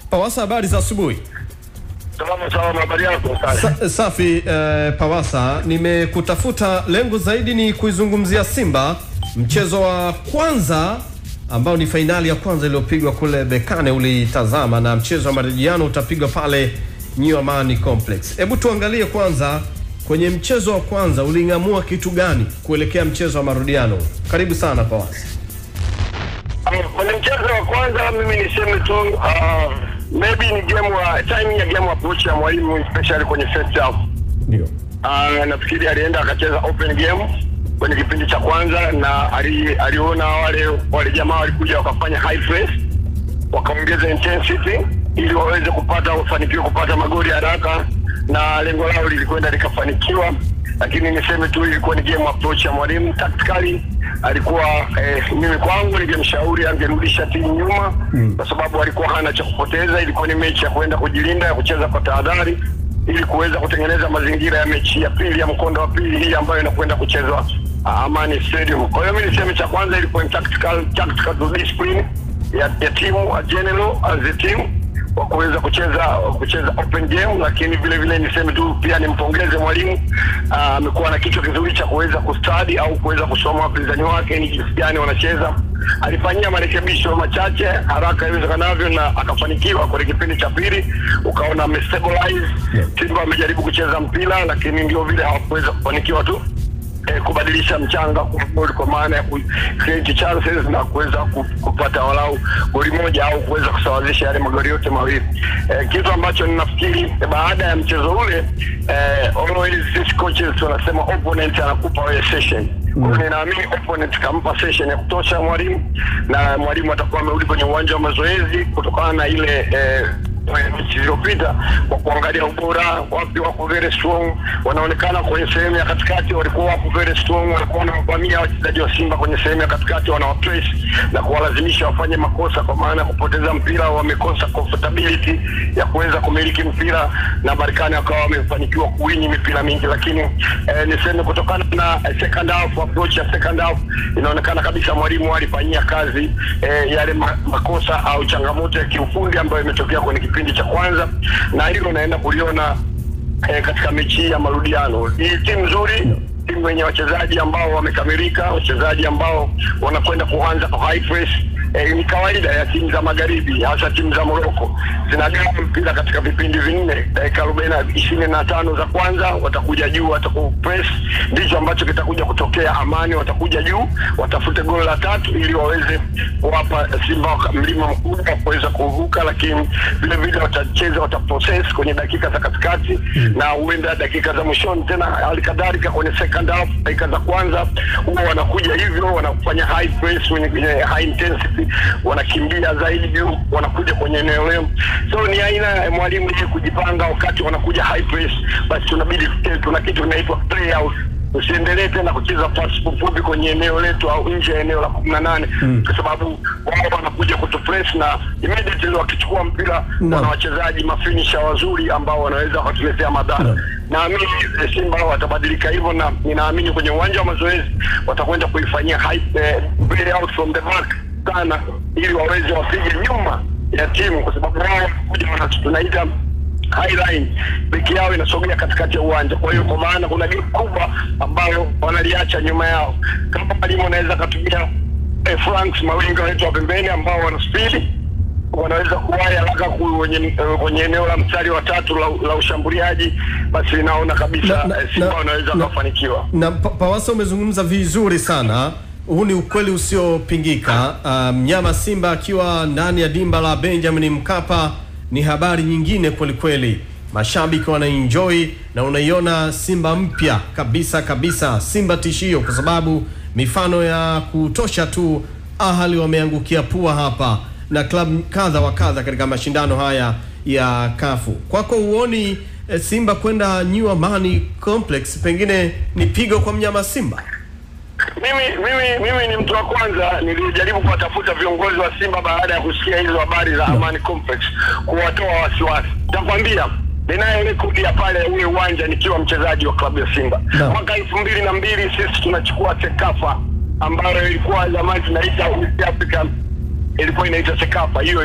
Pawasa, habari za asubuhi. Salama, habari yako? Safi. Pawasa, nimekutafuta, lengo zaidi ni kuizungumzia Simba, mchezo wa kwanza ambao ni fainali ya kwanza iliyopigwa kule Bekane ulitazama, na mchezo wa marejeano utapigwa pale New Amani Complex. Hebu tuangalie kwanza, kwenye mchezo wa kwanza ulingamua kitu gani kuelekea mchezo wa marudiano? Karibu sana Pawasa. Kwenye mchezo wa kwanza mimi niseme tu maybe ni timing ya game approach ya mwalimu, especially kwenye first half. Ndio. Nafikiri alienda akacheza open game kwenye kipindi cha kwanza, na aliona wale jamaa walikuja wakafanya high press, wakaongeza intensity ili waweze kupata magoli haraka, na lengo lao lilikwenda likafanikiwa. Lakini niseme tu ilikuwa ni game approach ya mwalimu. Tactically alikuwa mimi kwangu ningemshauri angerudisha timu nyuma, kwa sababu alikuwa hana cha kupoteza. Ilikuwa ni mechi ya kwenda kujilinda, ya kucheza kwa tahadhari, ili kuweza kutengeneza mazingira ya mechi ya pili, ya mkondo wa pili hii ambayo inakwenda kuchezwa Amani Stadium. Kwa hiyo mimi niseme cha kwanza ilikuwa ni tactical discipline ya timu general as a team, kwa kuweza kucheza open game. Lakini vile niseme tu pia nimpongeze mwalimu, amekuwa na kichwa kizuri cha kuweza kustudy au kuweza kusoma wapinzani wake ni jinsi gani wanacheza. Alifanyia marekebisho machache haraka iwezekanavyo na akafanikiwa. Kwa kipindi cha pili ukaona amestabilize, Simba amejaribu kucheza mpira, lakini ndio vile hawakuweza kufanikiwa tu kubadilisha mchanga kwa maana ya create chances na kuweza kupata walau goli moja au kuweza kusawazisha yale magoli yote mawili. Kitu ambacho ninafikiri baada ya mchezo ule, always these coaches wanasema opponent anakupa wewe session. Kwa hiyo ninaamini opponent kampa session ya kutosha mwalimu, na mwalimu atakuwa amerudi kwenye uwanja wa mazoezi kutokana na ile mechi iliyopita, kwa kuangalia ubora wapi wako very strong. Wanaonekana kwenye sehemu ya katikati walikuwa wako very strong, walikuwa wanavamia wachezaji wa Simba kwenye sehemu ya katikati, wanawapress na kuwalazimisha wafanye makosa, kwa maana kupoteza mpira. Wamekosa comfortability ya kuweza kumiliki mpira, na Berkane wakawa wamefanikiwa kuwini mipira mingi. Lakini niseme kutokana na second half, approach ya second half, inaonekana kabisa mwalimu alifanyia kazi yale makosa au changamoto ya kiufundi ambayo imetokea kwenye kipindi cha kwanza, na hilo naenda kuliona katika mechi ya marudiano. Ni timu nzuri, timu yenye wachezaji ambao wamekamilika, wachezaji ambao wanakwenda kuanza kwa high press. Ni kawaida ya timu za magharibi, hasa timu za Morocco, zinagawa mpira katika vipindi vinne. Dakika 25 za kwanza watakuja juu, watakupress. Ndicho ambacho kitakuja kutokea Amani, watakuja juu, watafute goli la tatu ili waweze kuwapa Simba mlima mkubwa kuweza kuvuka. Lakini vile wataprocess kwenye dakika za katikati, na huenda dakika za mwishoni tena halikadhalika kwenye second half. Dakika za kwanza huwa wanakuja hivyo, wanafanya high press, kwenye high intensity, wanakimbia zaidi juu, wanakuja kwenye eneo leo. So ni aina ya mwalimu yeye kujipanga wakati wanakuja high press. Basi tunabidi tuna kitu kinaitwa play out. Usiendelee tena kucheza pass fupi kwenye eneo letu au nje ya eneo la 18, kwa sababu wao wanakuja kutupress, na immediately wakichukua mpira wana wachezaji mafinisher wazuri ambao wanaweza kutuletea madhara. Naamini Simba watabadilika hivyo, na ninaamini kwenye uwanja wa mazoezi watakwenda kuifanyia high play out from the back sana, ili waweze wapige nyuma ya timu, kwa sababu wao tunaita high line, beki yao inasogea katikati ya uwanja. Kwa hiyo kwa maana kuna gap kubwa ambayo wanaliacha nyuma yao. Kama mwalimu anaweza kutumia flanks, mawinga wetu wa pembeni ambao wana speed, wanaweza kuwaya haraka kwenye eneo la mstari wa tatu la ushambuliaji, basi naona kabisa Simba wanaweza kufanikiwa. Na Pawasa, umezungumza vizuri sana. Huu ni ukweli usiopingika. Mnyama Simba akiwa ndani ya dimba la Benjamin Mkapa ni habari nyingine kweli kweli. Mashabiki wanaenjoy, na unaiona Simba mpya kabisa, Simba tishio, kwa sababu mifano ya kutosha tu Ahali wameangukia pua hapa na klabu kadha wa kadha katika mashindano haya ya kafu. Kwako uoni Simba kwenda New Amani Complex pengine ni pigo kwa mnyama Simba? Mimi ni mtu wa kwanza nilijaribu kuwatafuta viongozi wa Simba baada ya kusikia hizo habari za Amani Complex, kuwatoa wasiwasi. Nitakwambia ninayo rekodi ya pale ule uwanja nikiwa mchezaji wa klabu ya Simba. Mwaka 2002 sisi tunachukua Sekafa ambayo ilikuwa zamani tunaita East African ilikuwa inaitwa Sekafa hiyo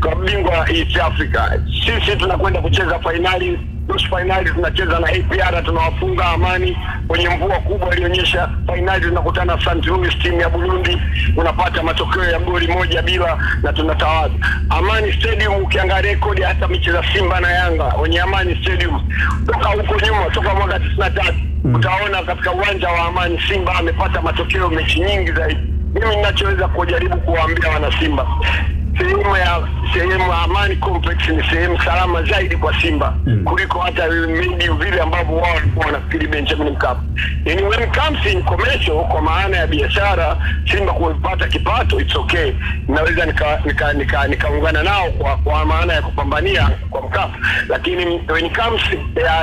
kwa bingwa East Africa. Sisi tunakwenda kucheza finali, nusu finali tunacheza na APR, tunawafunga Amani kwenye mvua kubwa ilionyesha. Finali tunakutana St. Louis, timu ya Burundi, unapata matokeo ya goli 1-0 na tunatawaza. Amani Stadium, ukiangalia rekodi hata mechi za Simba na Yanga wenye Amani Stadium toka huko nyuma, toka mwaka 93 utaona katika uwanja wa Amani Simba amepata matokeo mechi nyingi zaidi. Mimi ninachoweza kujaribu kuwaambia wana Simba, sehemu ya Amani Complex ni sehemu salama zaidi kwa Simba kuliko hata vile ambavyo wao walikuwa wanafikiri Benjamin Mkapa. Yani when it comes in commercial, kwa maana ya biashara, Simba kupata kipato, it's okay. Naweza nikaungana nao kwa maana ya kupambania kwa Mkapa. Lakini when it comes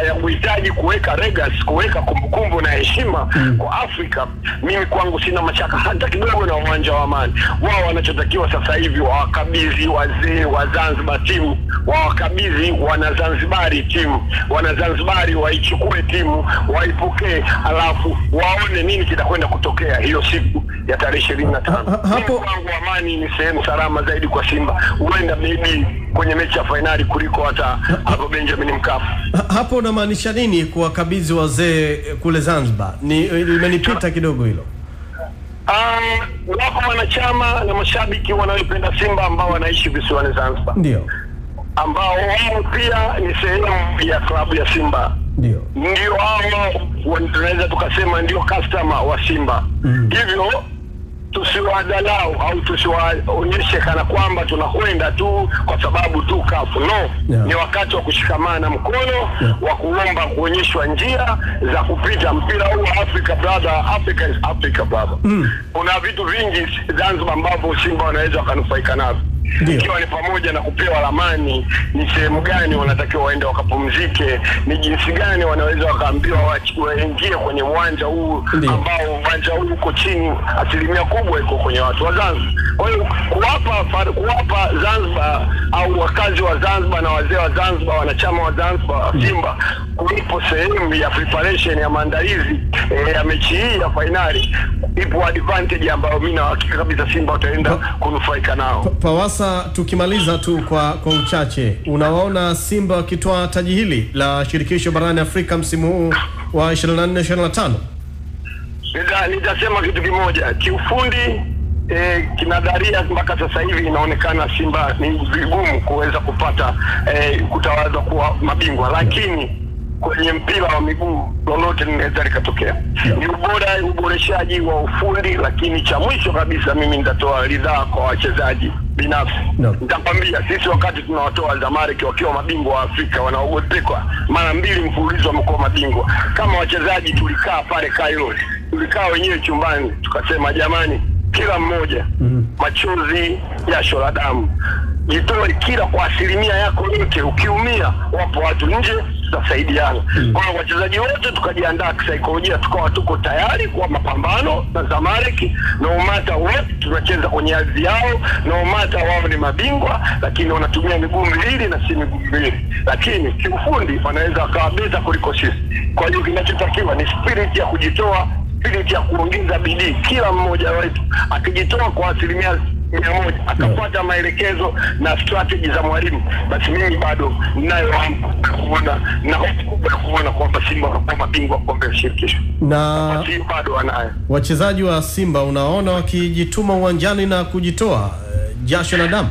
ya kuhitaji kuweka legacy, kuweka kumbukumbu na heshima kwa Afrika, mimi kwangu sina mashaka hata kidogo na uwanja wa Amani. Wao wanachotakiwa sasa hivi wakabidhi wazee wa Zanzibar timu, wakabidhi wana Zanzibari timu, wana Zanzibari waichukue timu, waipokee, alafu waone nini kitakwenda kutokea hiyo siku ya tarehe 25. Hapo kwangu Amani ni sehemu salama zaidi kwa Simba, huenda maybe kwenye mechi ya finali kuliko hata hapo Benjamin Mkapa. Hapo unamaanisha nini kuwakabidhi wazee kule Zanzibar? Imenipita kidogo hilo. Wako wanachama na mashabiki wanaoipenda Simba ambao wanaishi visiwani Zanzibar, ndio ambao wao pia ni sehemu ya klabu ya Simba, ndio hao tunaweza tukasema ndio customer wa Simba. Hivyo tusiwadhalau au tusiwaonyeshe kana kwamba tunakwenda tu kwa sababu tu kafu. Ni wakati wa kushikamana mkono, wa kuomba kuonyeshwa njia za kupita mpira huu Africa brother. Africa is Africa brother. Kuna vitu vingi Zanzibar ambavyo Simba wanaweza wakanufaika navyo, ikiwa ni pamoja na kupewa ramani, ni sehemu gani wanatakiwa waende wakapumzike, ni jinsi gani wanaweza wakaambiwa waingie kwenye uwanja huu ambao uwanja huu uko chini, asilimia kubwa iko kwenye watu wa Zanzibar. Kwa hiyo kuwapa Zanzibar au wakazi wa Zanzibar na wazee wa Zanzibar, wanachama wa Zanzibar wa Simba, kulipo sehemu ya preparation ya maandalizi ya mechi hii ya finali, ipo advantage ambayo mimi na hakika kabisa Simba wataenda kunufaika nao. Pawasa, tukimaliza tu kwa uchache, unawaona Simba wakitoa taji hili la shirikisho barani Afrika msimu huu wa 24-25? Nitasema kitu kimoja, kiufundi kinadharia mpaka sasa hivi inaonekana Simba ni vigumu kuweza kupata kutawaza kuwa mabingwa, lakini kwenye mpira wa miguu lolote linaweza likatokea. Ni uboreshaji wa ufundi, lakini cha mwisho kabisa mimi nitatoa ridhaa kwa wachezaji binafsi. Nitakwambia sisi wakati tunawatoa Zamalek wakiwa mabingwa wa Afrika, wanaogopekwa mara 2 mfululizo wamekuwa mabingwa. Kama wachezaji tulikaa pale Cairo, tulikaa wenyewe chumbani, tukasema jamani, kila mmoja machozi, jasho la damu, jitoe kila kwa asilimia yako yote. Ukiumia wapo watu nje, tutasaidiana. Kwa hiyo wachezaji wote tukajiandaa kisaikolojia, tukawa tuko tayari kwa mapambano na Zamalek. No matter what, tunacheza kwenye ardhi yao, no matter wao ni mabingwa, lakini wanatumia miguu miwili na si miguu miwili, lakini kiufundi wanaweza wakawabeza kuliko sisi. Kwa hiyo kinachotakiwa ni spirit ya kujitoa, spirit ya kuongeza bidii. Kila mmoja wetu akijitoa kwa asilimia 100, akafuata maelekezo na strategy za mwalimu, basi mimi bado ninayo kuona na hofu kubwa kuona kwamba Simba wanakuwa mabingwa kombe la shirikisho. Na bado wanayo wachezaji wa Simba unaona wakijituma uwanjani na kujitoa jasho na damu.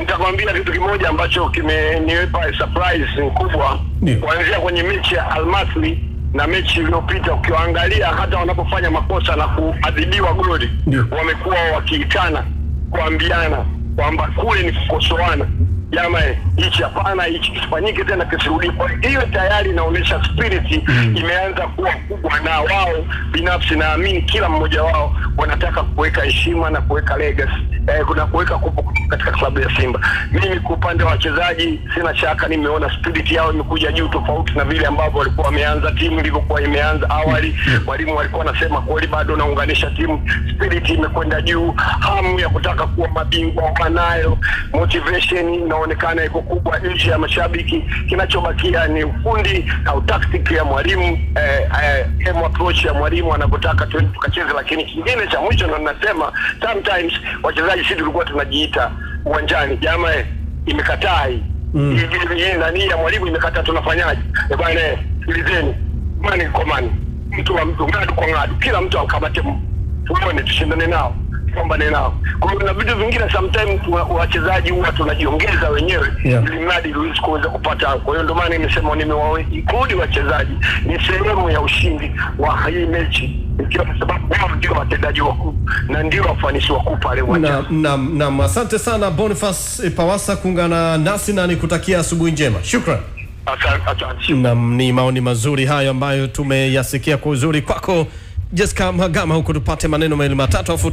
Nitakwambia kitu kimoja ambacho kimenipa surprise kubwa, kuanzia kwenye mechi ya Al Masry na mechi iliyopita. Ukiangalia hata wanapofanya makosa na kuadhibiwa goli, wamekuwa wakiitana, kuambiana kwamba kule ni kukosoana, jamani, hichi hapana, hichi kisifanyike tena, kisirudi. Kwa hiyo tayari inaonyesha spirit imeanza kuwa kubwa, na wao binafsi naamini kila mmoja wao wanataka kuweka heshima na kuweka legacy, kuna kuweka katika klabu ya Simba. Mimi kwa upande wa wachezaji sina shaka nimeona spirit yao imekuja juu tofauti na vile ambavyo walikuwa wameanza timu ilivyokuwa imeanza awali. Walimu walikuwa wanasema kweli bado naunganisha timu, spirit imekwenda juu, hamu ya kutaka kuwa mabingwa wanayo, motivation inaonekana iko kubwa nje ya mashabiki. Kinachobakia ni ufundi au tactic ya mwalimu, game approach ya mwalimu anapotaka tukacheze. Lakini kingine cha mwisho na ninasema sometimes wachezaji sisi tulikuwa tunajiita uwanjani jamaa imekataa hii nani ya mwalimu imekataa, tunafanyaje bwana? Sikilizeni mani kwa mani, mtu wa mtu ngadu kwa ngadu, kila mtu akamate tuone tushindane nao, pambane nao. Kwa hiyo na vitu vingine sometimes wachezaji huwa tunajiongeza wenyewe ili mradi Luis kuweza kupata. Kwa hiyo ndio maana nimesema include wachezaji ni sehemu ya ushindi wa hii mechi, ikiwa kwa sababu wao ndio watendaji wakuu na ndio wafanisi wakuu pale uwanjani. Naam, asante sana Boniface Pawasa kuungana nasi na nikutakia asubuhi njema. Shukrani. Asante. Naam, ni maoni mazuri hayo ambayo tumeyasikia kwa uzuri kwako Jessica Mhagama, huko tupate maneno mawili matatu afu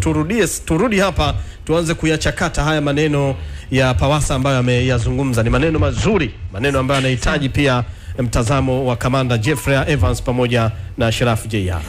turudi hapa tuanze kuyachakata haya maneno ya Pawasa ambayo ameyazungumza. Ni maneno mazuri, maneno ambayo yanahitaji pia mtazamo wa kamanda Jeffrey Evans pamoja na Sharaf Jr.